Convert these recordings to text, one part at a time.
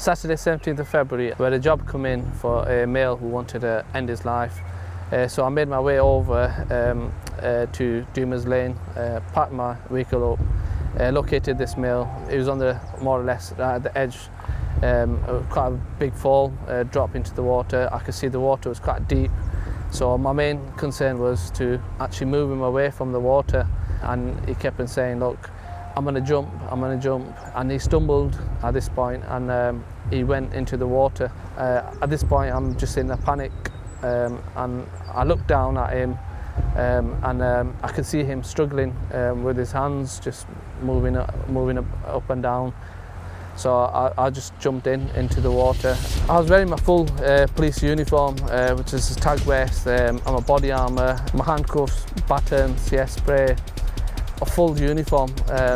Saturday 17th of February, we had a job come in for a male who wanted to end his life. So I made my way over to Doomer's Lane, parked my vehicle up, located this male. He was on the more or less at the edge, quite a big fall, drop into the water. I could see the water was quite deep. So my main concern was to actually move him away from the water, and he kept on saying, "Look, I'm going to jump, I'm going to jump," and he stumbled at this point and he went into the water. At this point I'm just in a panic, and I looked down at him and I could see him struggling with his hands, just moving up and down. So I just jumped into the water. I was wearing my full police uniform, which is a tag vest, and my body armour, my handcuffs, batons, spray, a full uniform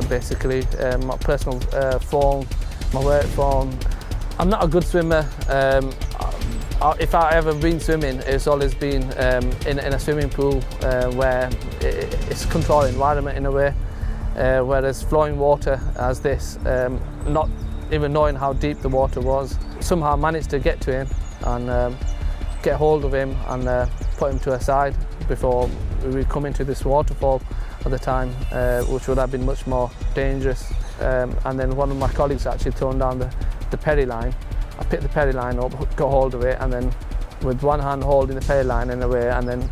basically, my personal phone, my work phone. I'm not a good swimmer. If I've ever been swimming, it's always been in a swimming pool where it's a controlled environment in a way, whereas flowing water as this, not even knowing how deep the water was, somehow managed to get to him and get hold of him and put him to a side before we come into this waterfall at the time, which would have been much more dangerous. And then one of my colleagues actually thrown down the perry line. I picked the perry line up, got hold of it, and then with one hand holding the perry line in a way, and then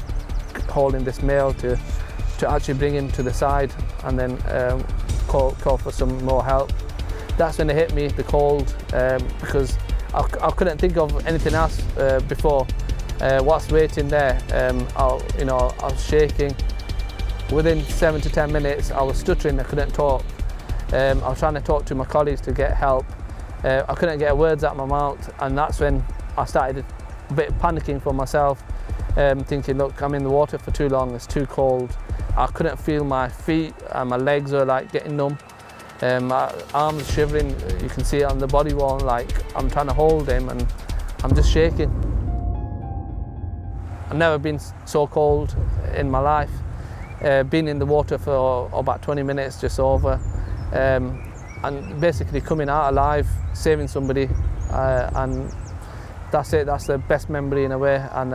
holding this male to actually bring him to the side, and then call for some more help. That's when it hit me, the cold, because I couldn't think of anything else before. Whilst waiting there, I was shaking. Within 7 to 10 minutes, I was stuttering, I couldn't talk. I was trying to talk to my colleagues to get help. I couldn't get words out of my mouth, and that's when I started a bit panicking for myself, thinking, look, I'm in the water for too long, it's too cold. I couldn't feel my feet, and my legs were like getting numb. My arms shivering, you can see it on the body wall, like I'm trying to hold him and I'm just shaking. I've never been so cold in my life. Been in the water for about 20 minutes, just over, and basically coming out alive, saving somebody, and that's it. That's the best memory in a way, and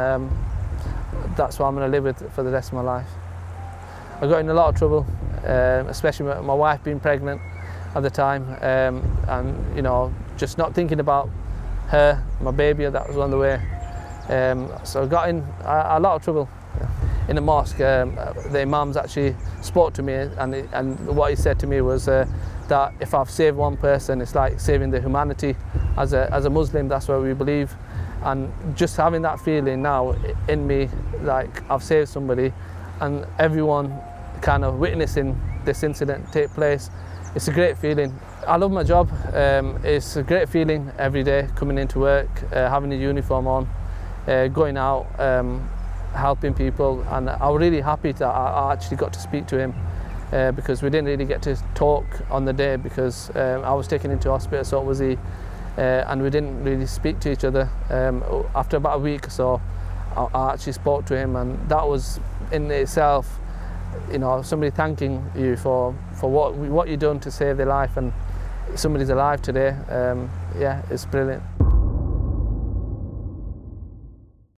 that's what I'm going to live with for the rest of my life. I got in a lot of trouble, especially with my wife being pregnant at the time, and just not thinking about her, my baby that was on the way. So I got in a lot of trouble. In the mosque, the imams actually spoke to me, and what he said to me was that if I've saved one person, it's like saving the humanity. As a Muslim, that's what we believe, and just having that feeling now in me, like I've saved somebody, and everyone kind of witnessing this incident take place, it's a great feeling. I love my job. It's a great feeling every day coming into work, having a uniform on, going out, helping people, and I was really happy that I actually got to speak to him, because we didn't really get to talk on the day because I was taken into hospital, so was he, and we didn't really speak to each other. After about a week or so, I actually spoke to him, and that was in itself, somebody thanking you for what you've done to save their life, and somebody's alive today. Yeah, it's brilliant.